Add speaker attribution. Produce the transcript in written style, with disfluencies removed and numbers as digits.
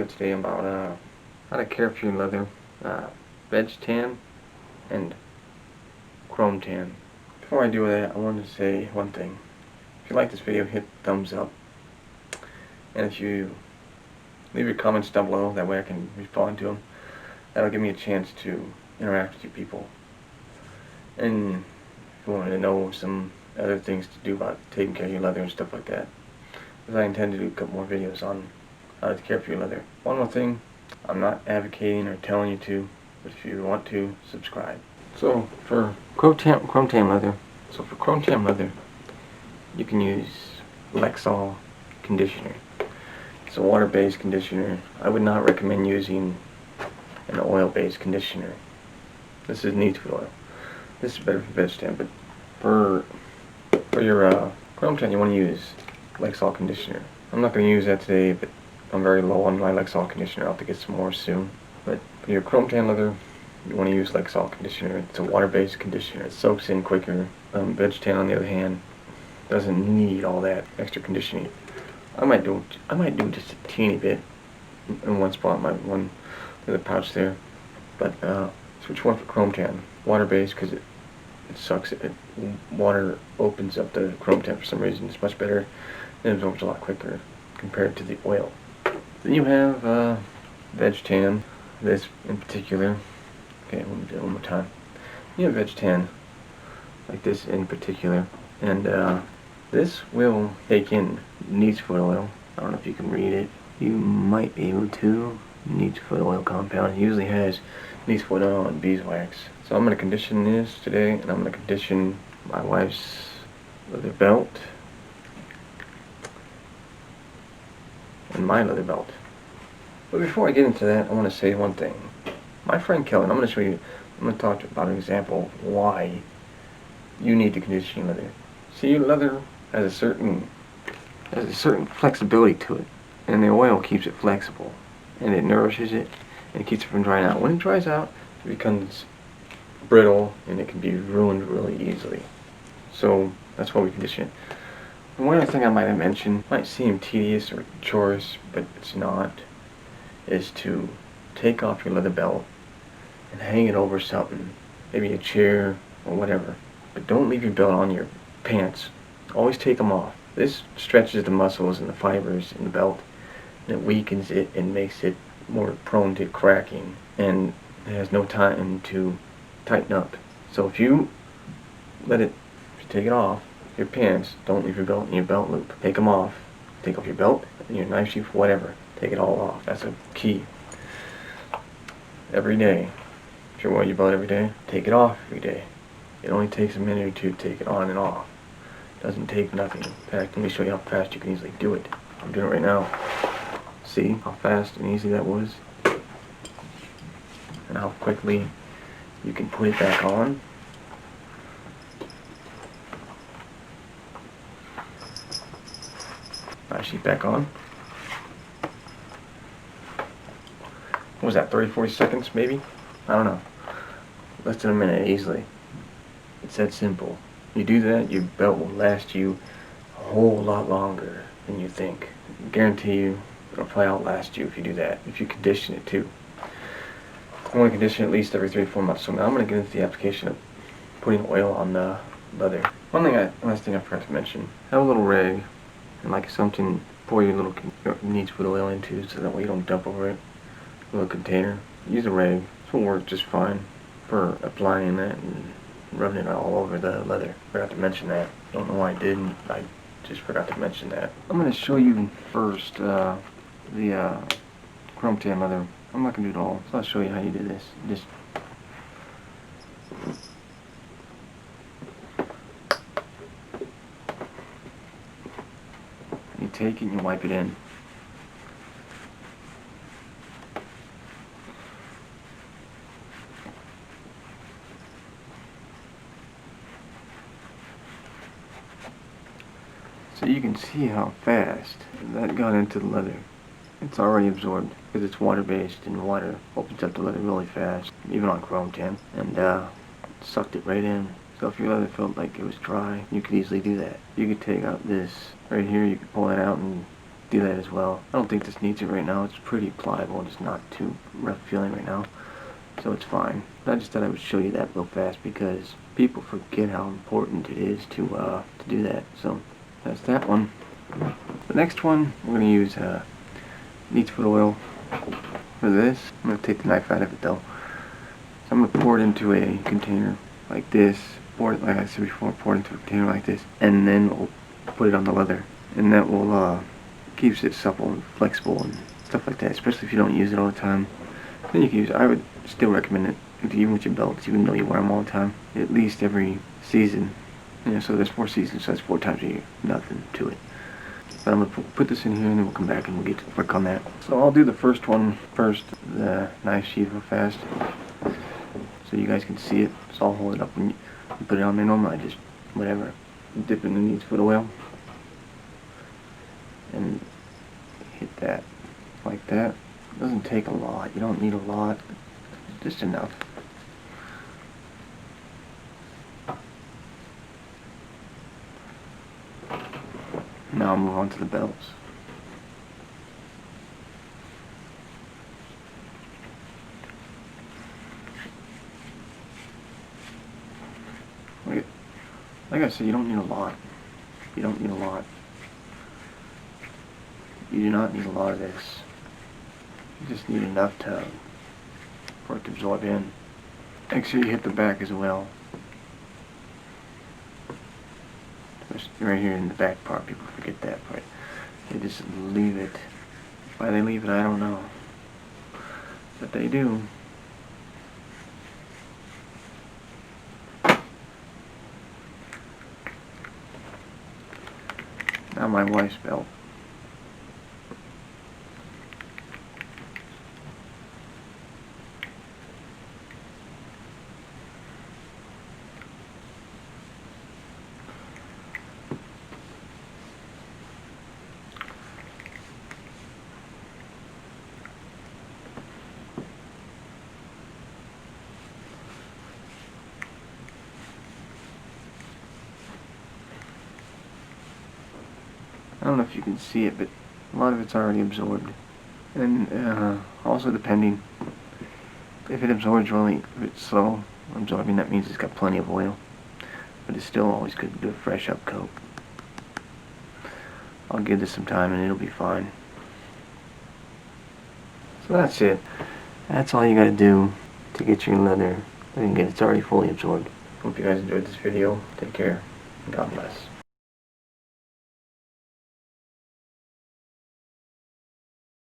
Speaker 1: today about how to care for your leather, veg tan and chrome tan. Before I do that, I wanted to say one thing. If you like this video, hit thumbs up, and if you leave your comments down below, that way I can respond to them. That'll give me a chance to interact with you people. And if you want to know some other things to do about taking care of your leather and stuff like that, because I intend to do a couple more videos on how to care for your leather. One more thing, I'm not advocating or telling you to, but if you want to, subscribe. So for chrome tan leather, you can use Lexol conditioner. It's a water-based conditioner. I would not recommend using an oil-based conditioner. This is neat food oil. This is better for veg tan, but for your chrome tan, you want to use Lexol conditioner. I'm not going to use that today, but I'm very low on my Lexol conditioner. I'll have to get some more soon. But for your chrome tan leather, you want to use Lexol conditioner. It's a water-based conditioner. It soaks in quicker. Veg tan, on the other hand, doesn't need all that extra conditioning. I might do just a teeny bit in one spot, one little pouch there. But switch one for chrome tan, water-based, because it sucks. Water opens up the chrome tan for some reason. It's much better and absorbs a lot quicker compared to the oil. Then you have veg tan. This in particular. Okay, let me do it one more time. You have veg tan, like this in particular, and this will take in neatsefoot oil. I don't know if you can read it. You might be able to. Neatsefoot oil compound. It usually has neatsefoot oil and beeswax. So I'm going to condition this today, and I'm going to condition my wife's leather belt and my leather belt. But before I get into that, I want to say one thing. My friend Kellen, I'm going to talk about an example of why you need to condition your leather. See, your leather has a certain flexibility to it, and the oil keeps it flexible, and it nourishes it, and it keeps it from drying out. When it dries out, it becomes brittle, and it can be ruined really easily. So that's why we condition it. And one other thing I might have mentioned, might seem tedious or chores, but it's not, is to take off your leather belt and hang it over something, maybe a chair or whatever. But don't leave your belt on your pants. Always take them off. This stretches the muscles and the fibers in the belt, and it weakens it and makes it more prone to cracking, and it has no time to tighten up. So if you take it off your pants, don't leave your belt in your belt loop. Take them off. Take off your belt and your knife sheath, whatever. Take it all off. That's a key. Every day. If you're wearing your belt every day, take it off every day. It only takes a minute or two to take it on and off. It doesn't take nothing. In fact, let me show you how fast you can easily do it. I'm doing it right now. See how fast and easy that was? And how quickly you can put it back on. Knife sheath back on. What was that, 30-40 seconds maybe? I don't know. Less than a minute easily. It's that simple. You do that, your belt will last you a whole lot longer than you think. I guarantee you it'll probably outlast you if you do that, if you condition it too. I want to condition at least every 3 to 4 months. So now I'm going to get into the application of putting oil on the leather. Last thing I forgot to mention, have a little rag and like something pour your little neatsefoot oil into, so that way you don't dump over it. A little container. Use a rag. This will work just fine for applying that and rubbing it all over the leather. Forgot to mention that. Don't know why I didn't. I just forgot to mention that. I'm going to show you first the chrome tan leather. I'm not going to do it all, so I'll show you how you do this. Just you take it and you wipe it in. So you can see how fast that got into the leather. It's already absorbed because it's water-based, and water opens up the leather really fast, even on chrome tan, and sucked it right in. So if your leather felt like it was dry, you could easily do that. You could take out this right here, you could pull it out and do that as well. I don't think this needs it right now. It's pretty pliable and it's not too rough feeling right now, so it's fine. I just thought I would show you that real fast because people forget how important it is to do that. So that's that one. The next one, we're going to use neat foot oil for this. I'm going to take the knife out of it though. So I'm going to pour it into a container like this. Pour it, like I said before, pour it into a container like this, and then we'll put it on the leather, and that will keeps it supple and flexible and stuff like that, especially if you don't use it all the time. Then you can use it. I would still recommend it, even with your belts, even though you wear them all the time, at least every season. You know, so there's 4 seasons, so that's 4 times a year. Nothing to it. But I'm going to put this in here and then we'll come back and we'll get to work on that. So I'll do the first one first, the knife sheath real fast, so you guys can see it. So I'll hold it up when you put it on there. Normally I just, whatever, dip it in the neat foot oil and hit that like that. It doesn't take a lot. You don't need a lot, just enough. Now I'll move on to the belts. Like I said, you don't need a lot. You don't need a lot. You do not need a lot of this. You just need enough for it to absorb in. Make sure you hit the back as well. Right here in the back part, people forget that part. They just leave it. Why they leave it, I don't know. But they do. Now my wife's belt. I don't know if you can see it, but a lot of it's already absorbed. And also depending, if it absorbs really, if it's slow absorbing, that means it's got plenty of oil. But it's still always good to do a fresh up coat. I'll give this some time and it'll be fine. So that's it. That's all you gotta do to get your leather. It's already fully absorbed. Hope you guys enjoyed this video. Take care. God bless.